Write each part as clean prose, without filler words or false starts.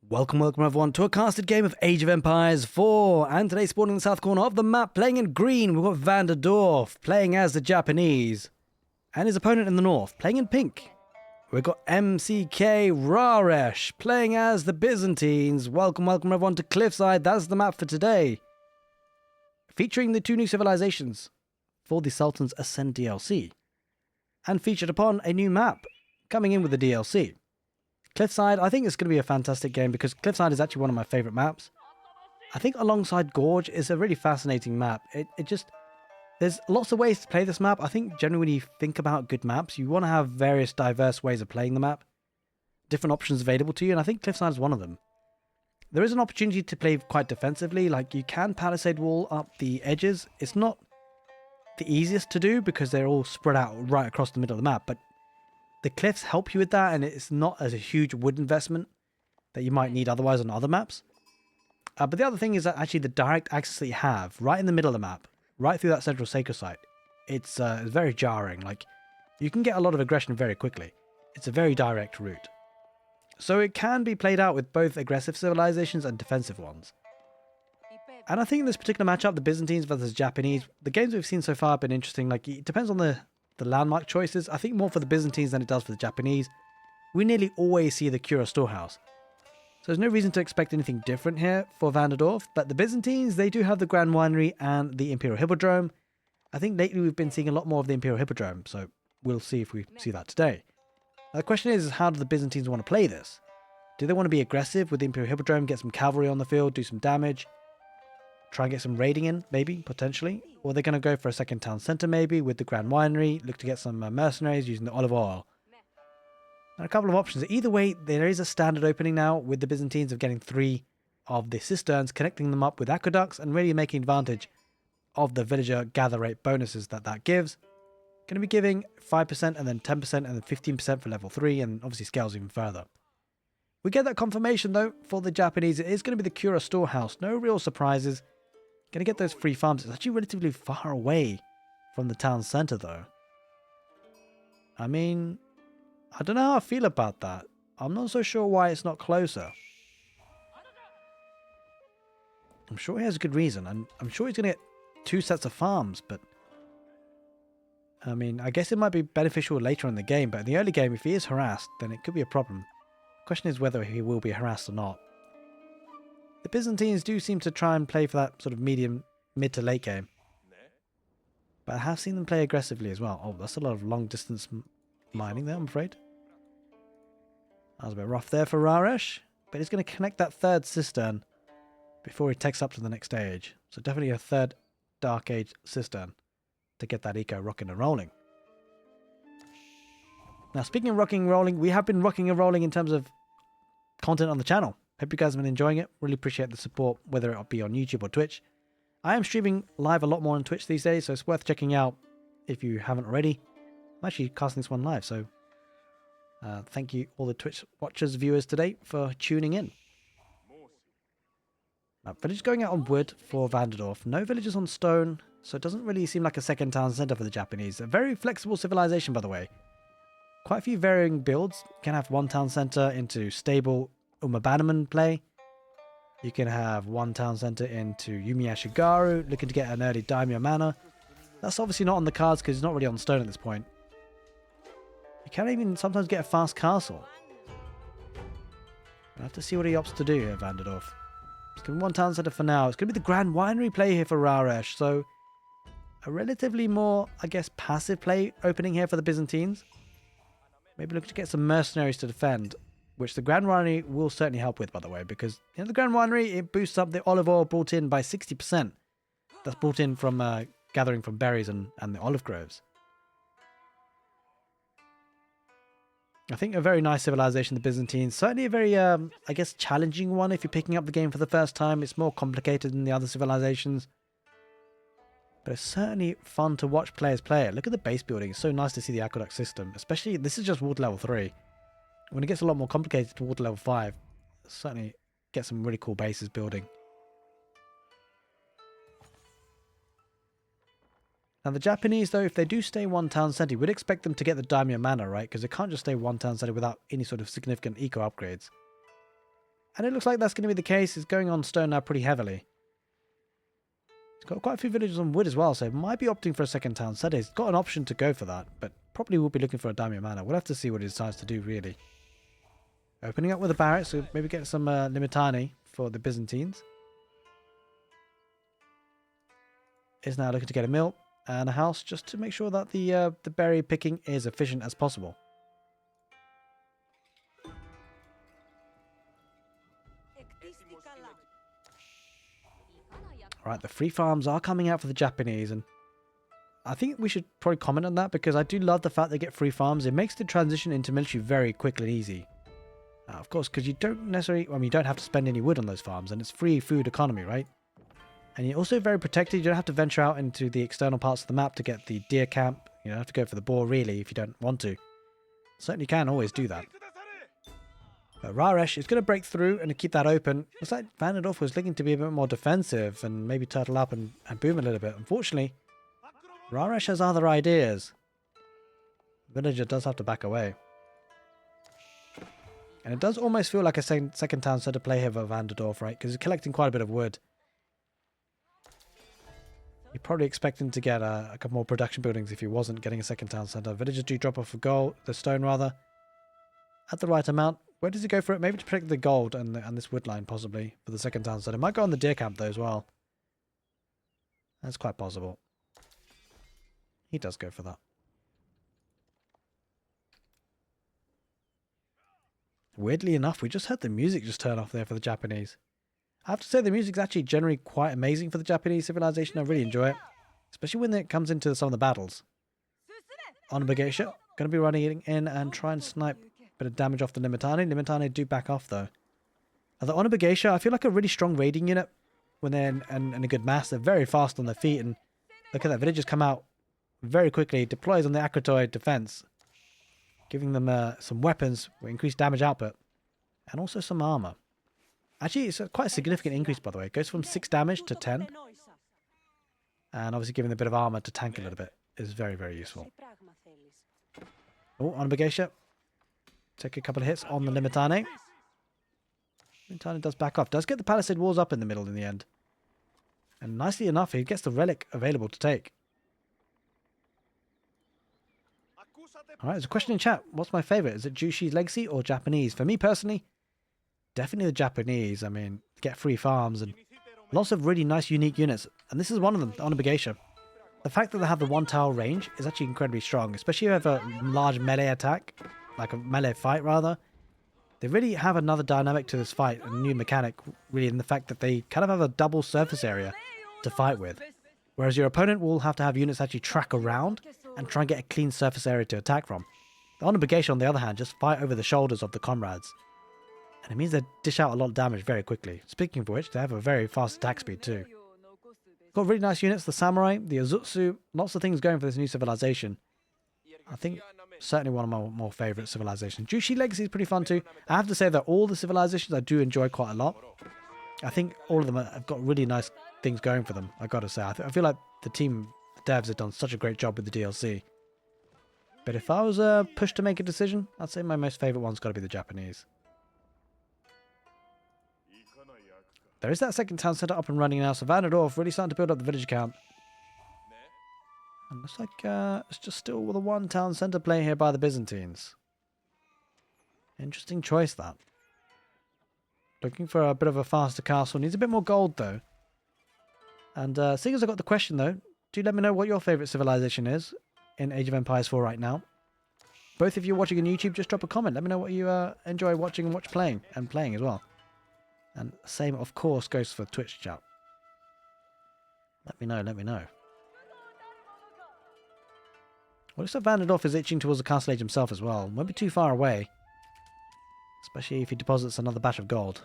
Welcome everyone to a casted game of Age of Empires 4, and today spawning in the south corner of the map, playing in green, we've got Van der Dorf, playing as the Japanese, and his opponent in the north, playing in pink. We've got MCK Raresh, playing as the Byzantines. Welcome everyone to Cliffside, that's the map for today. Featuring the two new civilizations for the Sultan's Ascent DLC, and featured upon a new map, coming in with the DLC. Cliffside, I think it's going to be a fantastic game because Cliffside is actually one of my favourite maps. I think alongside Gorge is a really fascinating map. There's lots of ways to play this map. I think generally when you think about good maps, you want to have various diverse ways of playing the map. Different options available to you, and I think Cliffside is one of them. There is an opportunity to play quite defensively, like you can palisade wall up the edges. It's not the easiest to do because they're all spread out right across the middle of the map, but the cliffs help you with that, and it's not as a huge wood investment that you might need otherwise on other maps. But the other thing is that actually the direct access that you have right in the middle of the map, right through that central sacred site, it's very jarring. Like, you can get a lot of aggression very quickly. It's a very direct route. So it can be played out with both aggressive civilizations and defensive ones. And I think in this particular matchup, the Byzantines versus Japanese, the games we've seen so far have been interesting. Like, it depends on the landmark choices. I think more for the Byzantines than it does for the Japanese. We nearly always see the Cura storehouse, so there's no reason to expect anything different here for Van der Dorf. But the Byzantines, they do have the Grand Winery and the Imperial Hippodrome. I think lately we've been seeing a lot more of the Imperial Hippodrome, so we'll see if we see that today. Now the question is how do the Byzantines want to play this? Do they want to be aggressive with the Imperial Hippodrome, get some cavalry on the field, do some damage, try and get some raiding in, maybe, potentially? Or they're going to go for a second town centre, maybe, with the Grand Winery, look to get some mercenaries using the olive oil. And a couple of options. Either way, there is a standard opening now with the Byzantines of getting 3 of the cisterns, connecting them up with aqueducts, and really making advantage of the villager gather rate bonuses that gives. Going to be giving 5% and then 10% and then 15% for level 3, and obviously scales even further. We get that confirmation, though, for the Japanese. It is going to be the Cura storehouse. No real surprises. Going to get those free farms. It's actually relatively far away from the town centre, though. I mean, I don't know how I feel about that. I'm not so sure why it's not closer. I'm sure he has a good reason. I'm sure he's going to get 2 sets of farms, but I mean, I guess it might be beneficial later in the game, but in the early game, if he is harassed, then it could be a problem. The question is whether he will be harassed or not. The Byzantines do seem to try and play for that sort of mid to late game. But I have seen them play aggressively as well. Oh, that's a lot of long distance mining there, I'm afraid. That was a bit rough there for Raresh. But he's going to connect that 3rd cistern before he takes up to the next stage. So definitely a 3rd Dark Age cistern to get that eco rocking and rolling. Now, speaking of rocking and rolling, we have been rocking and rolling in terms of content on the channel. Hope you guys have been enjoying it. Really appreciate the support, whether it be on YouTube or Twitch. I am streaming live a lot more on Twitch these days, so it's worth checking out if you haven't already. I'm actually casting this one live, so thank you all the Twitch watchers, viewers today for tuning in. Village going out on wood for Van der Dorf. No villages on stone, so it doesn't really seem like a second town centre for the Japanese. A very flexible civilization, by the way. Quite a few varying builds. You can have 1 town centre into stable Umabannerman play. You can have 1 town centre into Yumiyashigaru, looking to get an early daimyo manor. That's obviously not on the cards because it's not really on stone at this point. You can even sometimes get a fast castle. We'll have to see what he opts to do here, Van der Dorf. It's going to be 1 town centre for now. It's going to be the Grand Winery play here for Raresh, so a relatively more, I guess, passive play opening here for the Byzantines. Maybe look to get some mercenaries to defend, which the Grand Winery will certainly help with, by the way, because the Grand Winery, it boosts up the olive oil brought in by 60%. That's brought in from gathering from berries and the olive groves. I think a very nice civilization, the Byzantines. Certainly a very, I guess, challenging one if you're picking up the game for the first time. It's more complicated than the other civilizations. But it's certainly fun to watch players play it. Look at the base building. It's so nice to see the aqueduct system. Especially, this is just water level 3. When it gets a lot more complicated to water level 5, certainly get some really cool bases building. Now the Japanese, though, if they do stay 1 town centre, we'd expect them to get the daimyo manor, right? Because they can't just stay 1 town centre without any sort of significant eco upgrades. And it looks like that's going to be the case. It's going on stone now pretty heavily. It's got quite a few villages on wood as well, so it might be opting for a second town centre. It's got an option to go for that, but probably will be looking for a daimyo manor. We'll have to see what he decides to do, really. Opening up with a barrack, so maybe get some limitani for the Byzantines. Is now looking to get a mill and a house just to make sure that the berry picking is efficient as possible. Alright, the free farms are coming out for the Japanese, and I think we should probably comment on that because I do love the fact they get free farms. It makes the transition into military very quick and easy. Of course, because you don't necessarily, you don't have to spend any wood on those farms, and it's free food economy, right? And you're also very protected. You don't have to venture out into the external parts of the map to get the deer camp. You don't have to go for the boar, really, if you don't want to. Certainly can always do that. But Raresh is going to break through and keep that open. Looks like Vanadorf was looking to be a bit more defensive and maybe turtle up and boom a little bit. Unfortunately, Raresh has other ideas. The villager does have to back away. And it does almost feel like a second town centre play here for Vanadorf, right? Because he's collecting quite a bit of wood. You're probably expecting to get a couple more production buildings if he wasn't getting a second town centre. Villagers do drop off the stone rather, at the right amount. Where does he go for it? Maybe to protect the gold and this wood line, possibly, for the second town centre. Might go on the deer camp, though, as well. That's quite possible. He does go for that. Weirdly enough, we just heard the music just turn off there for the Japanese. I have to say the music's actually generally quite amazing for the Japanese civilization. I really enjoy it. Especially when it comes into some of the battles. On Bagesha, going to be running in and try and snipe bit of damage off the Limitani. Limitani do back off though. The Honor Geisha, I feel like a really strong raiding unit when they're in a good mass. They're very fast on their feet, and look at that. Villagers come out very quickly, deploys on the Akratoid defense, giving them some weapons with increased damage output and also some armor. Actually, it's quite a significant increase, by the way. It goes from 6 damage to 10. And obviously giving a bit of armor to tank a little bit is very, very useful. Oh, Honor Geisha. Take a couple of hits on the Limitani. Limitani does back off. Does get the palisade walls up in the middle in the end. And nicely enough, he gets the relic available to take. Alright, there's a question in chat. What's my favourite? Is it Jushi's Legacy or Japanese? For me personally, definitely the Japanese. I mean, get free farms and lots of really nice, unique units. And this is one of them, the Honor Geisha. The fact that they have the one tower range is actually incredibly strong. Especially if you have a large melee attack. Like a melee fight, rather. They really have another dynamic to this fight, a new mechanic, really, in the fact that they kind of have a double surface area to fight with. Whereas your opponent will have to have units actually track around and try and get a clean surface area to attack from. The Honor Geisha, on the other hand, just fight over the shoulders of the comrades. And it means they dish out a lot of damage very quickly. Speaking of which, they have a very fast attack speed too. Got really nice units, the Samurai, the Azutsu, lots of things going for this new civilization. I think certainly one of my more favourite civilizations. Jushi Legacy is pretty fun too. I have to say that all the civilizations I do enjoy quite a lot. I think all of them have got really nice things going for them, I've got to say. I feel like the team, the devs, have done such a great job with the DLC. But if I was pushed to make a decision, I'd say my most favourite one's got to be the Japanese. There is that second town centre up and running now, so Vanadorf really starting to build up the village count. And looks like it's just still with a one town centre play here by the Byzantines. Interesting choice, that. Looking for a bit of a faster castle. Needs a bit more gold, though. And seeing as I got the question, though, do let me know what your favourite civilization is in Age of Empires 4 right now. Both of you watching on YouTube, just drop a comment. Let me know what you enjoy watching and playing as well. And same, of course, goes for Twitch chat. Let me know, let me know. Well, looks like Vanadorf is itching towards the Castle Age himself as well. Won't be too far away. Especially if he deposits another batch of gold.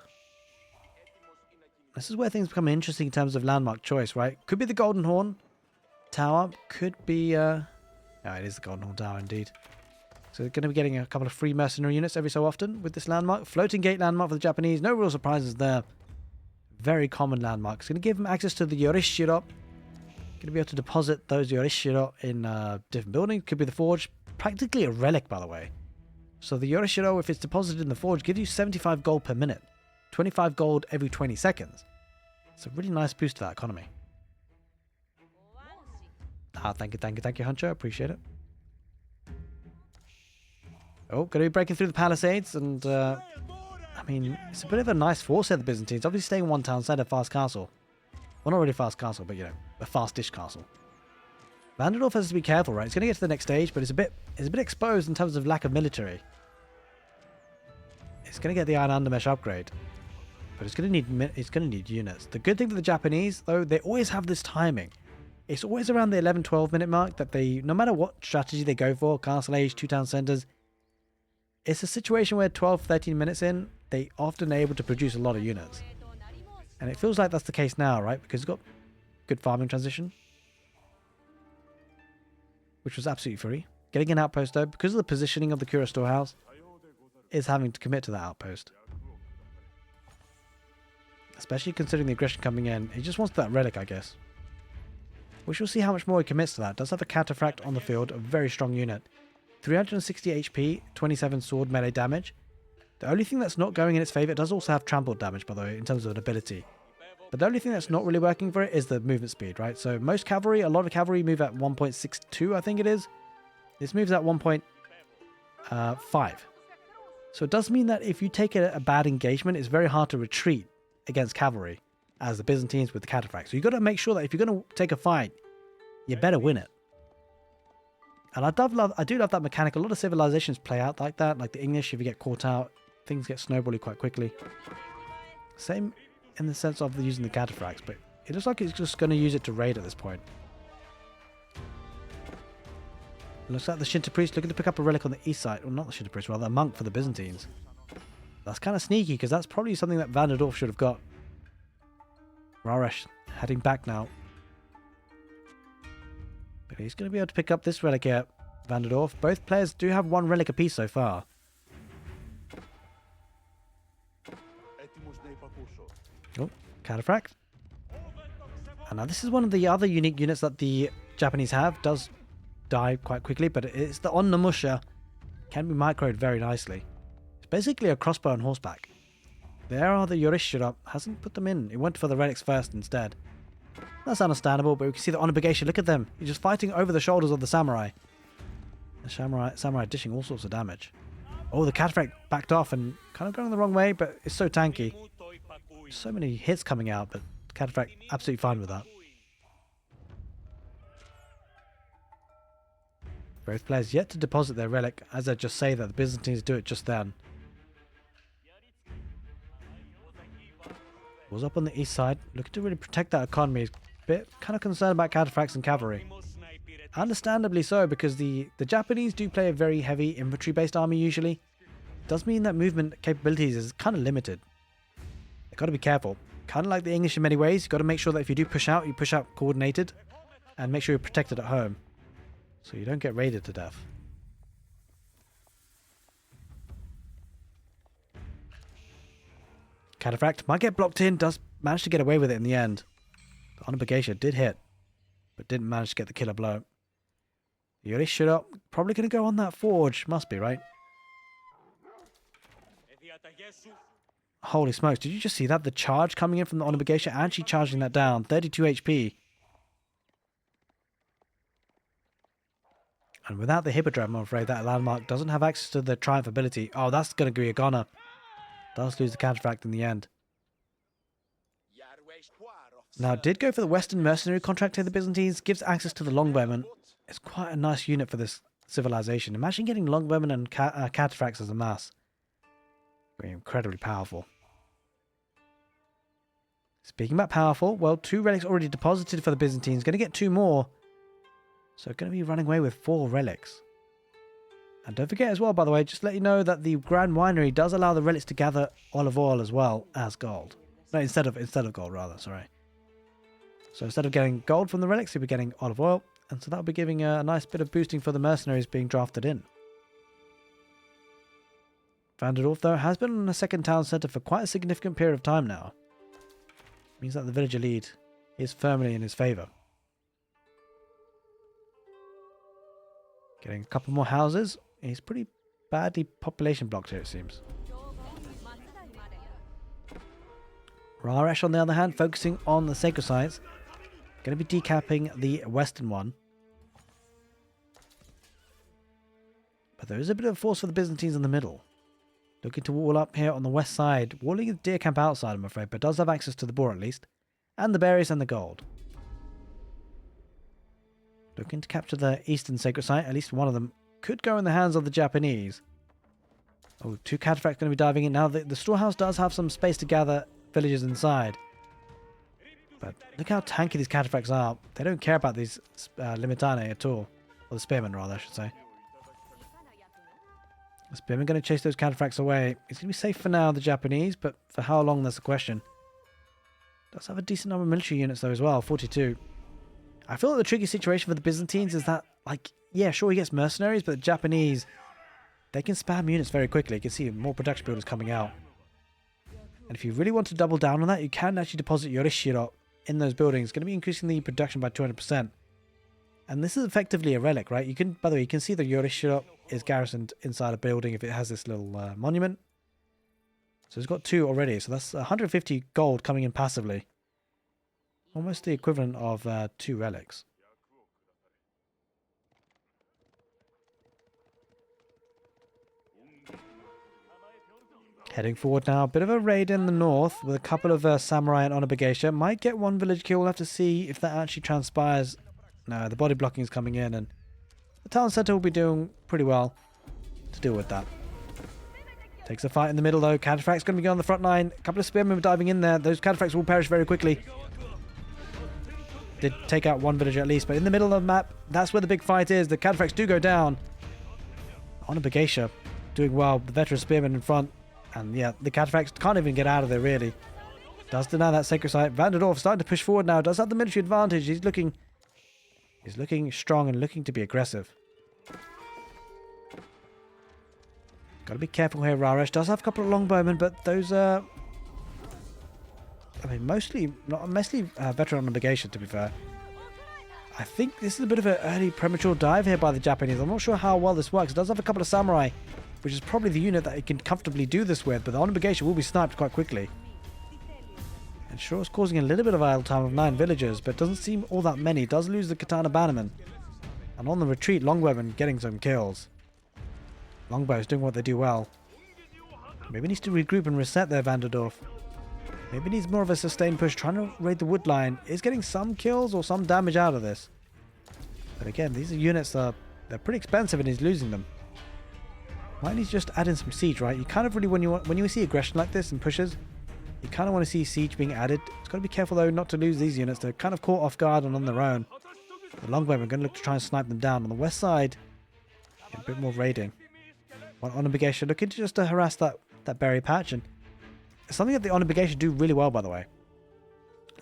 This is where things become interesting in terms of landmark choice, right? Could be the Golden Horn Tower. Could be... it is the Golden Horn Tower, indeed. So they're going to be getting a couple of free mercenary units every so often with this landmark. Floating gate landmark for the Japanese. No real surprises there. Very common landmark. It's going to give them access to the Yorishiro. Going to be able to deposit those Yorishiro in different buildings. Could be the forge. Practically a relic, by the way. So the Yorishiro, if it's deposited in the forge, gives you 75 gold per minute. 25 gold every 20 seconds. It's a really nice boost to that economy. Ah, thank you, Huncho. Appreciate it. Oh, going to be breaking through the palisades, and I mean, it's a bit of a nice force here, the Byzantines. Obviously staying one town centre, fast castle. Well, not really fast castle, but you know, a fast-ish castle. Vanderdorf has to be careful, right? It's going to get to the next stage, but it's a bit exposed in terms of lack of military. It's going to get the Iron Undermesh upgrade, but it's going to need units. The good thing for the Japanese, though, they always have this timing. It's always around the 11-12 minute mark that they, no matter what strategy they go for, castle age, 2 town centers, it's a situation where 12-13 minutes in, they often are able to produce a lot of units. And it feels like that's the case now, right? Because it's got good farming transition, which was absolutely free. Getting an outpost, though, because of the positioning of the Kura storehouse, is having to commit to that outpost. Especially considering the aggression coming in. He just wants that relic, I guess. We shall see how much more he commits to that. Does have a cataphract on the field, a very strong unit. 360 HP, 27 sword melee damage. The only thing that's not going in its favour, it does also have trampled damage, by the way, in terms of an ability. But the only thing that's not really working for it is the movement speed, right? So most cavalry, a lot of cavalry move at 1.62, I think it is. This moves at 1.5. So it does mean that if you take a bad engagement, it's very hard to retreat against cavalry, as the Byzantines with the cataphract. So you've got to make sure that if you're going to take a fight, you better win it. And I do love that mechanic. A lot of civilizations play out like that. Like the English, if you get caught out, things get snowballing quite quickly. Same in the sense of using the cataphracts, but it looks like it's just going to use it to raid at this point. It looks like the Shinto priest looking to pick up a relic on the east side. Well, not the Shinto priest, rather a monk for the Byzantines. That's kind of sneaky, because that's probably something that Vanderdorf should have got. Raresh heading back now. But he's going to be able to pick up this relic here, Vanderdorf. Both players do have one relic apiece so far. Oh, cataphract. And now this is one of the other unique units that the Japanese have. Does die quite quickly, but it's the Onnamusha. Can be microed very nicely. It's basically a crossbow on horseback. There are the Yorishira. Hasn't put them in. It went for the relics first instead. That's understandable, but we can see the Onabagation. Look at them. He's just fighting over the shoulders of the samurai. The samurai dishing all sorts of damage. Oh, the cataphract backed off and kind of going the wrong way, but it's so tanky. So many hits coming out, but the cataphract absolutely fine with that. Both players yet to deposit their relic, as I just say that the Byzantines do it just then. Was up on the east side, looking to really protect that economy. He's a bit kind of concerned about cataphracts and cavalry. Understandably so, because the Japanese do play a very heavy infantry-based army usually. It does mean that movement capabilities is kind of limited. You've got to be careful. Kind of like the English in many ways, you've got to make sure that if you do push out, you push out coordinated, and make sure you're protected at home, so you don't get raided to death. Cataphract might get blocked in, does manage to get away with it in the end. The Onabagation did hit, but didn't manage to get the killer blow. Yorishira probably going to go on that forge, must be, right? Holy smokes, did you just see that? The charge coming in from the Onabagation, actually charging that down. 32 HP. And without the Hippodrome, I'm afraid that landmark doesn't have access to the Triumph ability. Oh, that's going to be a goner. Does lose the cataphract in the end. Now, did go for the Western Mercenary contract here, the Byzantines. Gives access to the Longbowmen. It's quite a nice unit for this civilization. Imagine getting Longbowmen and cataphracts as a mass. Very incredibly powerful. Speaking about powerful, well, 2 relics already deposited for the Byzantines. Going to get 2 more. So going to be running away with 4 relics. And don't forget as well, by the way, just to let you know that the Grand Winery does allow the relics to gather olive oil as well as gold. No, instead of gold, rather, sorry. So instead of getting gold from the relics, you'll be getting olive oil. And so that'll be giving a nice bit of boosting for the mercenaries being drafted in. Vanderdorf, though, has been on a second town centre for quite a significant period of time now. Means that the villager lead is firmly in his favour. Getting a couple more houses. He's pretty badly population blocked here, it seems. Raresh, on the other hand, focusing on the sacred sites. Going to be decapping the western one. But there is a bit of force for the Byzantines in the middle. Looking to wall up here on the west side. Walling the deer camp outside, I'm afraid, but does have access to the boar at least. And the berries and the gold. Looking to capture the eastern sacred site. At least one of them could go in the hands of the Japanese. Oh, 2 cataphracts going to be diving in. Now, the storehouse does have some space to gather villagers inside. But look how tanky these cataphracts are. They don't care about these limitane at all. Or the spearmen, rather, I should say. The spearmen going to chase those cataphracts away. It's going to be safe for now, the Japanese, but for how long, that's the question. Does have a decent number of military units, though, as well. 42. I feel like the tricky situation for the Byzantines is that, like, yeah, sure, he gets mercenaries, but the Japanese, they can spam units very quickly. You can see more production builders coming out. And if you really want to double down on that, you can actually deposit Yorishiro in those buildings. It's going to be increasing the production by 200%. And this is effectively a relic, right? You can, by the way, you can see the Yorishiro is garrisoned inside a building if it has this little monument. So it's got 2 already. So that's 150 gold coming in passively. Almost the equivalent of 2 relics. Heading forward now. A bit of a raid in the north with a couple of samurai and Onobagesha. Might get 1 village kill. We'll have to see if that actually transpires. No, the body blocking is coming in, and the town centre will be doing pretty well to deal with that. Takes a fight in the middle, though. Cataphracts going to be going on the front line. A couple of spearmen diving in there. Those cataphracts will perish very quickly. Did take out 1 villager at least, but in the middle of the map, that's where the big fight is. The cataphracts do go down. Onobagesha doing well. The veteran spearmen in front. And yeah, the cataphracts can't even get out of there, really. Does deny that sacred site. Vanderdorf starting to push forward now. Does have the military advantage. He's looking strong and looking to be aggressive. Got to be careful here. Raresh does have a couple of longbowmen, but those are... I mean, mostly veteran Onobagesha, to be fair. I think this is a bit of an early premature dive here by the Japanese. I'm not sure how well this works. It does have a couple of samurai, which is probably the unit that it can comfortably do this with, but the Onobagesha will be sniped quite quickly. And sure, it's causing a little bit of idle time of 9 villagers, but doesn't seem all that many. Does lose the katana bannerman. And on the retreat, longbowmen getting some kills. Longbows doing what they do well. Maybe needs to regroup and reset there, Vanderdorf. Maybe needs more of a sustained push. Trying to raid the wood line. Is getting some kills or some damage out of this. But again, these are units that they're pretty expensive and he's losing them. Might need to just add in some siege, right? You kind of really, when you see aggression like this and pushes, you kind of want to see siege being added. It's got to be careful though not to lose these units. They're kind of caught off guard and on their own. The longbowmen are going to look to try and snipe them down. On the west side, a bit more raiding. One Onobagesha looking to just harass that berry patch, and it's something that the Onobagesha do really well, by the way.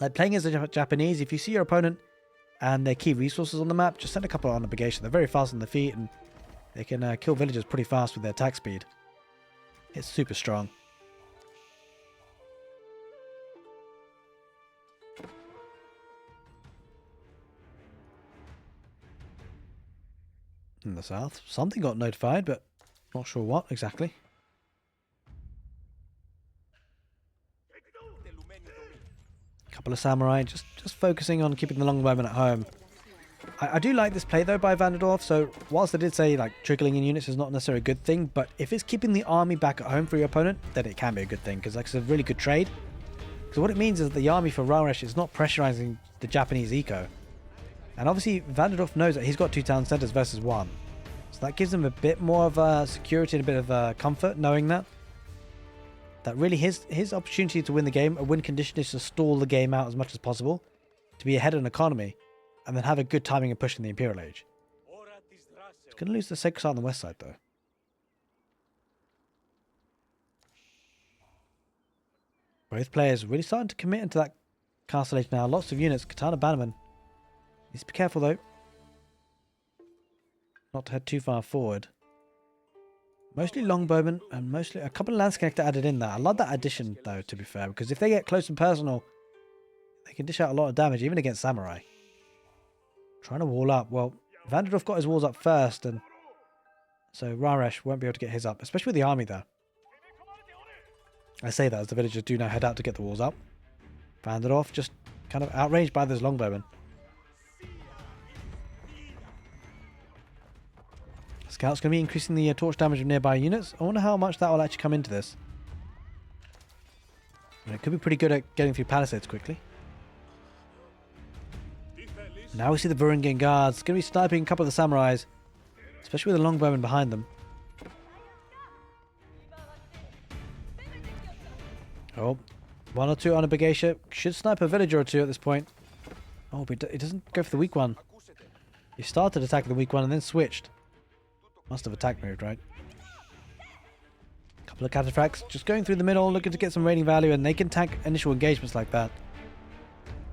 Like playing as a Japanese, if you see your opponent and their key resources on the map, just send a couple of Onobagesha. They're very fast on the feet and they can kill villagers pretty fast with their attack speed. It's super strong. In the south, something got notified, but not sure what exactly. Couple of samurai, just focusing on keeping the longbowmen at home. I do like this play though by Vanderdorf, so whilst I did say like trickling in units is not necessarily a good thing, but if it's keeping the army back at home for your opponent, then it can be a good thing, because that's a really good trade. Because what it means is that the army for Raresh is not pressurizing the Japanese eco. And obviously Vanderdorf knows that he's got 2 town centers versus 1. So that gives him a bit more of security and a bit of comfort knowing that. That really his opportunity to win the game, a win condition is to stall the game out as much as possible, to be ahead of an economy, and then have a good timing of pushing the Imperial Age. It's going to lose the sacred site on the west side though. Both players really starting to commit into that castle age now. Lots of units. Katana Bannerman needs to be careful though, not to head too far forward. Mostly longbowmen and mostly a couple of lance connector added in there. I love that addition though, to be fair, because if they get close and personal, they can dish out a lot of damage even against samurai. Trying to wall up. Well, Vanderdorf got his walls up first, and so Raresh won't be able to get his up, especially with the army there. I say that as the villagers do now head out to get the walls up. Vanderdorf just kind of outraged by those longbowmen. Scout's going to be increasing the torch damage of nearby units. I wonder how much that will actually come into this. And it could be pretty good at getting through palisades quickly. Now we see the Varangian guards. Going to be sniping a couple of the samurais, especially with the longbowmen behind them. Oh, one or two on a Begatia. Should snipe a villager or two at this point. Oh, but it doesn't go for the weak one. He started attacking the weak one and then switched. Must have attack moved, right? Couple of cataphracts just going through the middle, looking to get some rating value, and they can tank initial engagements like that.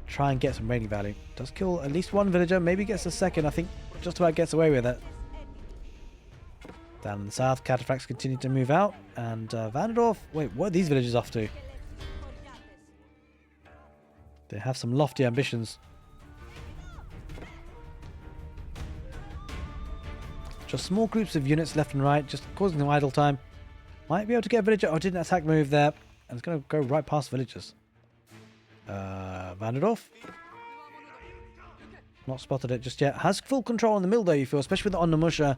Try and get some rating value. Does kill at least one villager, maybe gets a second. I think just about gets away with it. Down in the south, cataphracts continue to move out, and Vanderdorf. Wait, what are these villagers off to? They have some lofty ambitions. Just small groups of units left and right, just causing them idle time. Might be able to get a villager. Oh, didn't attack move there. And it's going to go right past villagers. Vanderdorf. Not spotted it just yet. Has full control on the middle though, you feel, especially with the Onnamusha.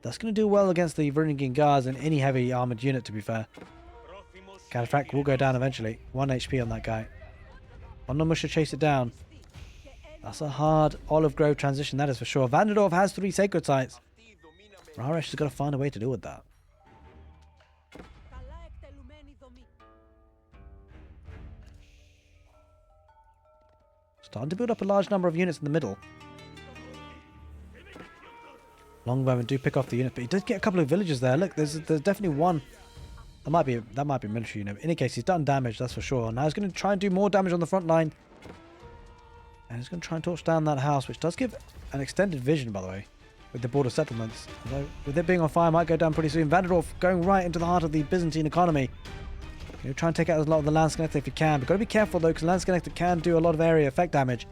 That's going to do well against the Varangian guards and any heavy armoured unit, to be fair. Cataphract will go down eventually. 1 HP on that guy. Onnamusha chase it down. That's a hard Olive Grove transition, that is for sure. Vanderdorf has 3 sacred sites. Raresh has got to find a way to deal with that. Starting to build up a large number of units in the middle. Longbowmen do pick off the unit, but he does get a couple of villagers there. Look, there's definitely one. That might be a military unit. In any case, he's done damage, that's for sure. Now he's going to try and do more damage on the front line. And he's going to try and torch down that house, which does give an extended vision, by the way, with the border settlements. Although, with it being on fire, might go down pretty soon. Vanderdorf going right into the heart of the Byzantine economy. You know, try and take out a lot of the Landsconnector if you can. But got to be careful, though, because Landsconnector can do a lot of area effect damage.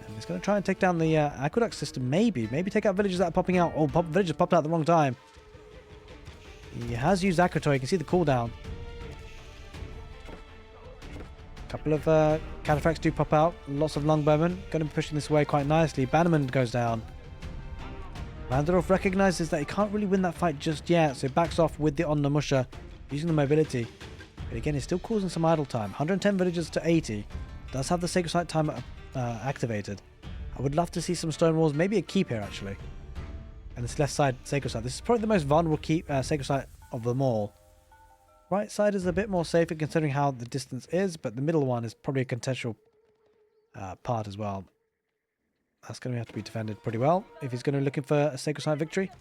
And he's going to try and take down the aqueduct system, maybe. Maybe take out villagers that are popping out. Oh, villagers popped out at the wrong time. He has used Akrator. You can see the cooldown. A couple of cataphracts do pop out. Lots of longbowmen. Going to be pushing this away quite nicely. Bannerman goes down. Vanderdorf recognizes that he can't really win that fight just yet, so he backs off with the Onnamusha, using the mobility. But again, he's still causing some idle time. 110 villagers to 80. Does have the sacred site timer activated. I would love to see some stone walls, maybe a keep here actually. And this left side sacred site. This is probably the most vulnerable keep sacred site of them all. Right side is a bit more safer considering how the distance is, but the middle one is probably a contextual part as well. That's going to have to be defended pretty well if he's going to be looking for a sacred site victory.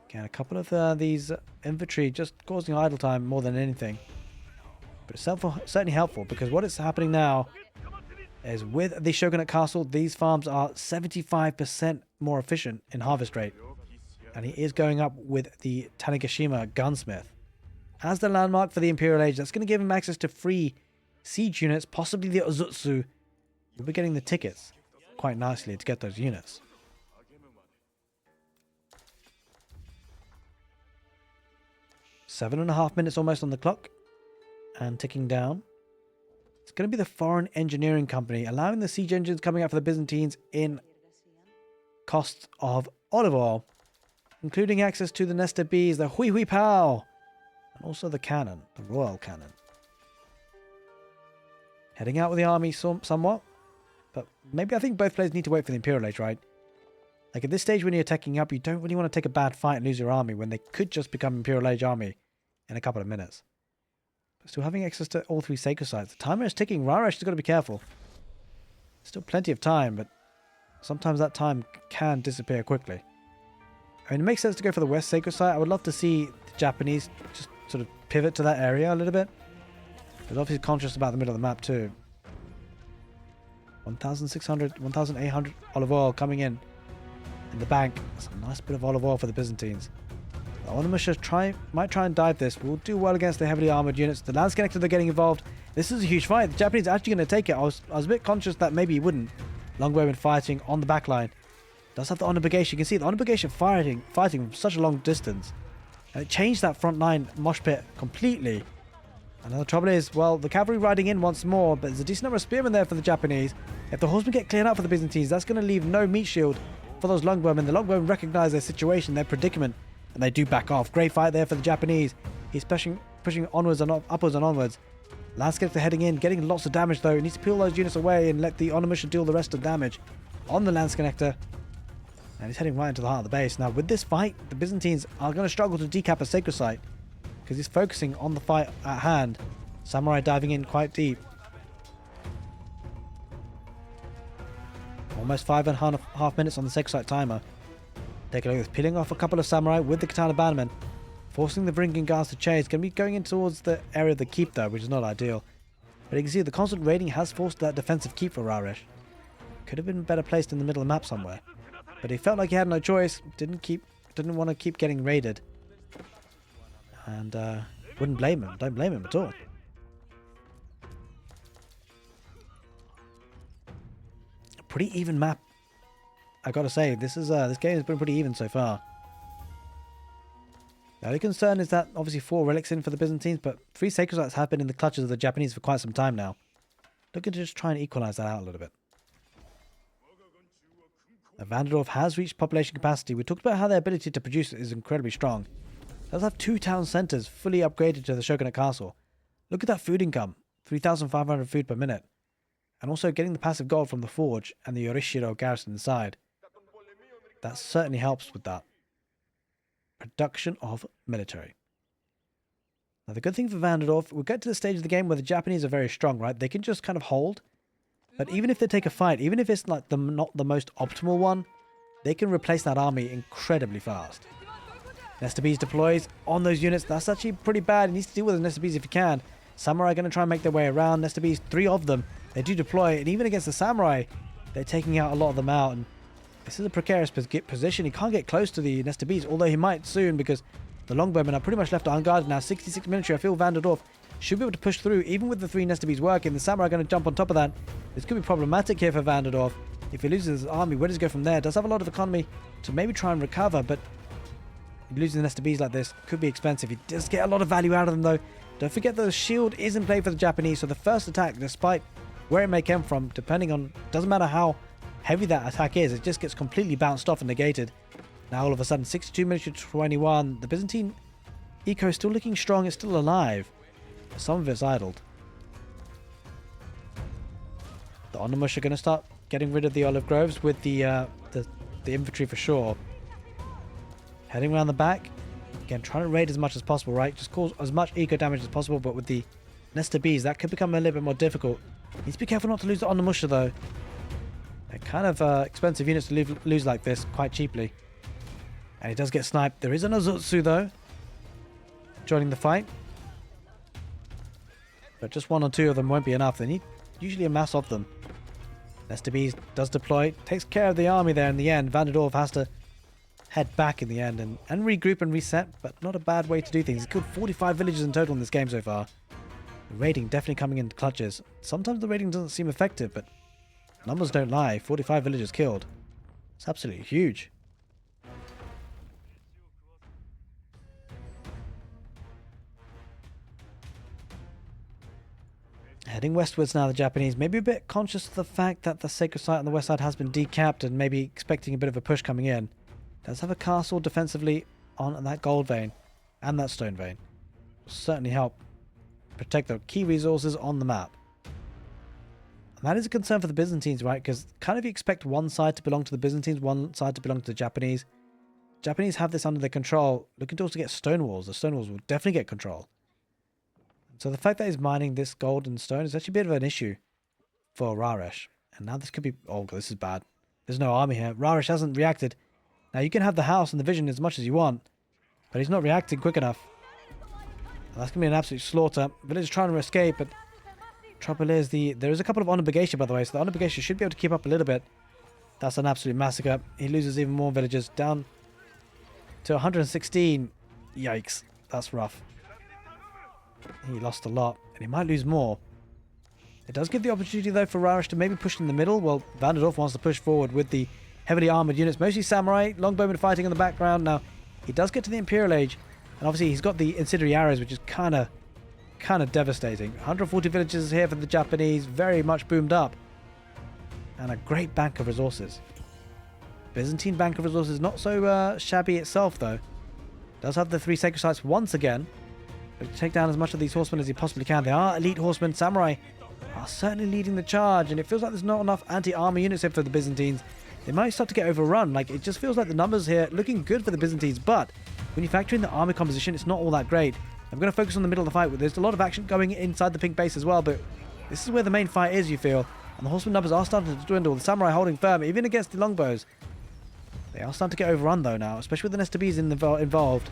Again, a couple of these infantry just causing idle time more than anything. But it's certainly helpful because what is happening now is with the Shogunate Castle, these farms are 75% more efficient in harvest rate. And he is going up with the Tanegashima gunsmith. As the landmark for the Imperial Age, that's going to give him access to free siege units, possibly the Ozutsu. We'll be getting the tickets quite nicely to get those units. Seven and a half minutes almost on the clock. And ticking down. It's going to be the Foreign Engineering Company, allowing the siege engines coming out for the Byzantines in cost of olive oil, including access to the Nesta Bees, the Hui Hui Pow, and also the cannon, the Royal Cannon. Heading out with the army somewhat, but maybe I think both players need to wait for the Imperial Age, right? Like at this stage when you're attacking up, you don't really want to take a bad fight and lose your army when they could just become Imperial Age army in a couple of minutes. Still having access to all 3 sacred sites. The timer is ticking. Raresh has got to be careful. Still plenty of time, but sometimes that time can disappear quickly. I mean, it makes sense to go for the west sacred site. I would love to see the Japanese just sort of pivot to that area a little bit. But obviously conscious about the middle of the map too. 1,600, 1,800 olive oil coming in the bank. That's a nice bit of olive oil for the Byzantines. The Onnamusha might try and dive this. We'll do well against the heavily armoured units. The Landsconnector are getting involved. This is a huge fight. The Japanese are actually going to take it. I was a bit conscious that maybe he wouldn't. Longbowmen fighting on the back line. Does have the Onnamusha. You can see the Onnamusha fighting from such a long distance. And it changed that front line mosh pit completely. And the trouble is, well, the cavalry riding in once more, but there's a decent number of spearmen there for the Japanese. If the horsemen get cleared out for the Byzantines, that's going to leave no meat shield for those longbowmen. The longbowmen recognize their situation, their predicament, and they do back off. Great fight there for the Japanese. He's pushing onwards and upwards and onwards. Landscapes are heading in, getting lots of damage though. He needs to peel those units away and let the Onimusha deal the rest of the damage on the Lance Connector. And he's heading right into the heart of the base. Now with this fight, the Byzantines are going to struggle to decap a sacred site because he's focusing on the fight at hand. Samurai diving in quite deep. Almost 5.5 minutes on the sacred site timer. Take a look at this, peeling off a couple of samurai with the katana bannermen. Forcing the Varangian guards to chase. Going to be going in towards the area of the keep though, which is not ideal. But you can see the constant raiding has forced that defensive keep for Raresh. Could have been better placed in the middle of the map somewhere. But he felt like he had no choice. Didn't want to keep getting raided. And wouldn't blame him. Don't blame him at all. A pretty even map. I gotta say, this game has been pretty even so far. The only concern is that obviously 4 relics in for the Byzantines, but 3 sacred sites have been in the clutches of the Japanese for quite some time now. Looking to just try and equalize that out a little bit. Now, Vanderdorf has reached population capacity. We talked about how their ability to produce is incredibly strong. It does have 2 town centers fully upgraded to the Shogunate Castle. Look at that food income, 3,500 food per minute. And also getting the passive gold from the forge and the Yorishiro garrison inside. That certainly helps with that. Production of military. Now the good thing for Vanderdorf, we'll get to the stage of the game where the Japanese are very strong, right? They can just kind of hold. But even if they take a fight, even if it's like not the most optimal one, they can replace that army incredibly fast. Nesta Bees deploys on those units. That's actually pretty bad. He needs to deal with the Nesta Bees if he can. Samurai are going to try and make their way around. Nesta Bees, 3 of them. They do deploy, and even against the Samurai, they're taking out a lot of them out. And this is a precarious position. He can't get close to the Nesta Bees, although he might soon because the longbowmen are pretty much left unguarded now. 66 military. I feel Vanderdorf should be able to push through, even with the 3 Nesta Bees working. The Samurai are going to jump on top of that. This could be problematic here for Vanderdorf. If he loses his army, where does he go from there? Does have a lot of economy to maybe try and recover, but losing the Nesta Bees like this could be expensive. He does get a lot of value out of them though. Don't forget that the shield is in play for the Japanese, so the first attack, despite where it may come from, depending on, doesn't matter how heavy that attack is, it just gets completely bounced off and negated. Now all of a sudden 62 military to 21. The Byzantine eco is still looking strong, it's still alive. But some of it's idled. The Onimush are going to start getting rid of the olive groves with the infantry for sure. Heading around the back. Again, trying to raid as much as possible, right? Just cause as much eco damage as possible, but with the Nesta Bees, that could become a little bit more difficult. Needs to be careful not to lose the Onimusha though. They're kind of expensive units to lose like this quite cheaply. And he does get sniped. There is an Ozutsu though, joining the fight. But just 1 or 2 of them won't be enough. They need usually a mass of them. Nesta Bees does deploy, takes care of the army there in the end. Vanderdorf has to head back in the end and regroup and reset, but not a bad way to do things. He's killed 45 villages in total in this game so far. The raiding definitely coming in clutches. Sometimes the raiding doesn't seem effective, but numbers don't lie. 45 villagers killed. It's absolutely huge. Heading westwards now, the Japanese, maybe a bit conscious of the fact that the sacred site on the west side has been decapped and maybe expecting a bit of a push coming in. Does have a castle defensively on that gold vein and that stone vein. Will certainly help protect the key resources on the map. And that is a concern for the Byzantines, right? Because kind of you expect one side to belong to the Byzantines, one side to belong to the Japanese. Japanese have this under their control. Looking to also get stone walls. The stone walls will definitely get control. So the fact that he's mining this gold and stone is actually a bit of an issue for Raresh. And now this could be... Oh, this is bad. There's no army here. Raresh hasn't reacted. Now you can have the house and the vision as much as you want, but he's not reacting quick enough. And that's going to be an absolute slaughter. Villagers trying to escape, but trouble is there is a couple of Honor Brigatia, by the way, so the Honor Brigatia should be able to keep up a little bit. That's an absolute massacre. He loses even more villagers, down to 116. Yikes, that's rough. He lost a lot, and he might lose more. It does give the opportunity, though, for Raresh to maybe push in the middle. Well, Vanderdorf wants to push forward with the heavily armoured units, mostly samurai, longbowmen fighting in the background. Now, he does get to the Imperial Age, and obviously he's got the incendiary arrows, which is kind of kind of devastating. 140 villages here for the Japanese, very much boomed up. And a great bank of resources. Byzantine bank of resources, not so shabby itself though. Does have the 3 sacred sites once again. Take down as much of these horsemen as he possibly can. They are elite horsemen. Samurai are certainly leading the charge, and it feels like there's not enough anti-armor units here for the Byzantines. They might start to get overrun. Like, it just feels like the numbers here looking good for the Byzantines, but when you factor in the army composition, it's not all that great. I'm going to focus on the middle of the fight. There's a lot of action going inside the pink base as well, but this is where the main fight is, you feel. And the horseman numbers are starting to dwindle. The samurai holding firm, even against the longbows. They are starting to get overrun though now, especially with the Nestabes involved.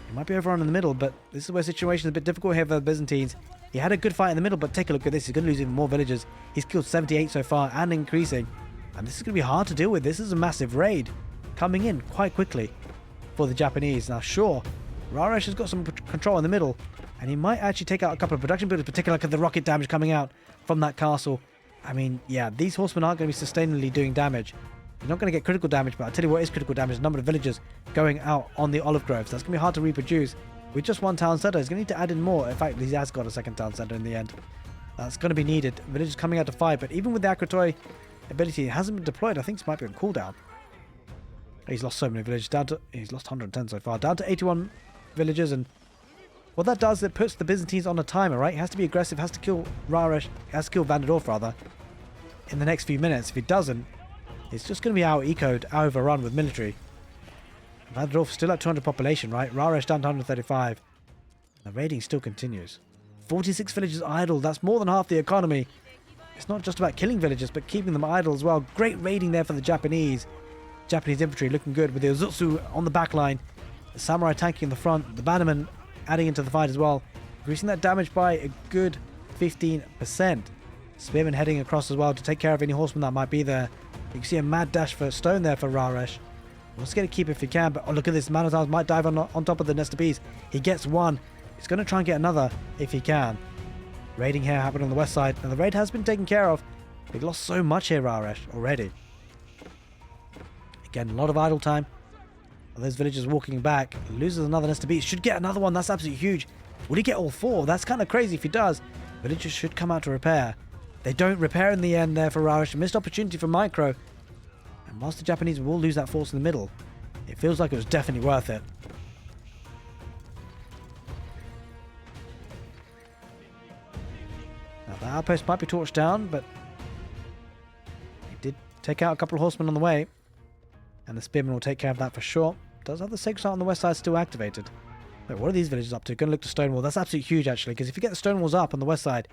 He might be overrun in the middle, but this is where the situation is a bit difficult here for the Byzantines. He had a good fight in the middle, but take a look at this. He's going to lose even more villagers. He's killed 78 so far and increasing. And this is going to be hard to deal with. This is a massive raid coming in quite quickly for the Japanese. Now, sure, Raresh has got some control in the middle, and he might actually take out a couple of production buildings, particularly look at the rocket damage coming out from that castle. I mean, yeah, these horsemen aren't going to be sustainably doing damage. You're not going to get critical damage, but I'll tell you what is critical damage, the number of villagers going out on the olive groves. That's going to be hard to reproduce. With just one town center, he's going to need to add in more. In fact, he has got a second town center in the end. That's going to be needed. Villagers coming out to fight, but even with the Akratoi ability, it hasn't been deployed. I think this might be on cooldown. He's lost so many villagers. He's lost 110 so far. Down to 81 villagers, and what that does, it puts the Byzantines on a timer, right? He has to be aggressive, has to kill Raresh, has to kill Vanderdorf, rather, in the next few minutes. If he doesn't, it's just going to be out-ecoed, overrun with military. Vanderdorf still at 200 population, right? Raresh down to 135. The raiding still continues. 46 villagers idle. That's more than half the economy. It's not just about killing villagers, but keeping them idle as well. Great raiding there for the Japanese. Japanese infantry looking good with the Ozutsu on the back line. The samurai tanking in the front. The bannermen adding into the fight as well. Increasing that damage by a good 15%. Spearmen heading across as well to take care of any horsemen that might be there. You can see a mad dash for stone there for Raresh. Let's get a keep if he can, but oh, look at this. Man at Arms might dive on top of the Nestabes. He gets one. He's going to try and get another if he can. Raiding here happened on the west side, and the raid has been taken care of. We've lost so much here, Raresh, already. Again, a lot of idle time. Those villagers walking back. Loses another Nestabes. Should get another one. That's absolutely huge. Will he get all 4? That's kind of crazy if he does. Villagers should come out to repair. They don't repair in the end there for Raresh. A missed opportunity for Micro. And whilst the Japanese will lose that force in the middle, it feels like it was definitely worth it. Now the outpost might be torched down, but he did take out a couple of horsemen on the way. And the spearmen will take care of that for sure. Does have the sacred site on the west side still activated. Wait, what are these villagers up to? Going to look to Stonewall. That's absolutely huge actually, because if you get the Stonewalls up on the west side,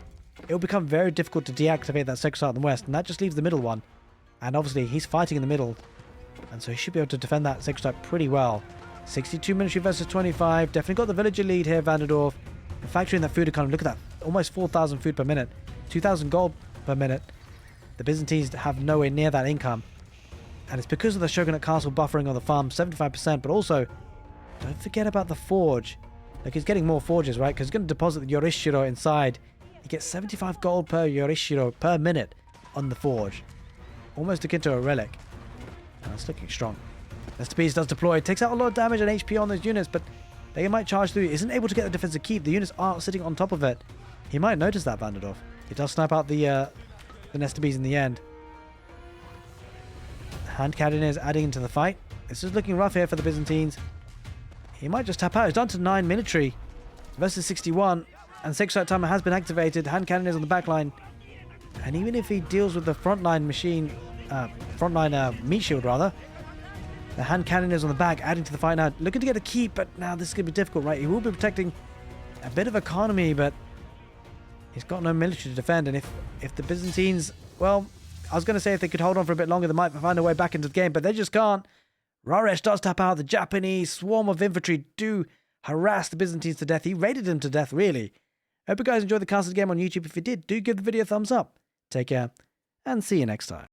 it will become very difficult to deactivate that sacred site on the west, and that just leaves the middle one. And obviously he's fighting in the middle, and so he should be able to defend that sacred site pretty well. 62 military versus 25. Definitely got the villager lead here, Vanderdorf. And factoring that food economy, look at that. Almost 4,000 food per minute. 2,000 gold per minute. The Byzantines have nowhere near that income. And it's because of the Shogunate Castle buffering on the farm, 75%, but also, don't forget about the forge. Like, he's getting more forges, right? Because he's going to deposit the Yorishiro inside. He gets 75 gold per Yorishiro per minute on the forge. Almost akin to a relic. And it's looking strong. Nestabes does deploy. Takes out a lot of damage and HP on those units, but they might charge through. He isn't able to get the defensive keep. The units are sitting on top of it. He might notice that, Vanderdorf. He does snipe out the Nestabes in the end. Hand cannoneers adding into the fight. This is looking rough here for the Byzantines. He might just tap out. He's down to 9 military versus 61. And sacred site timer has been activated. Hand cannoneers on the back line. And even if he deals with the frontline machine, meat shield rather, the hand cannoneers on the back adding to the fight now. Looking to get a keep, but now this is going to be difficult, right? He will be protecting a bit of economy, but he's got no military to defend. And if the Byzantines, well, I was going to say if they could hold on for a bit longer, they might find a way back into the game, but they just can't. Raresh does tap out. The Japanese swarm of infantry do harass the Byzantines to death. He raided them to death, really. Hope you guys enjoyed the casted game on YouTube. If you did, do give the video a thumbs up. Take care, and see you next time.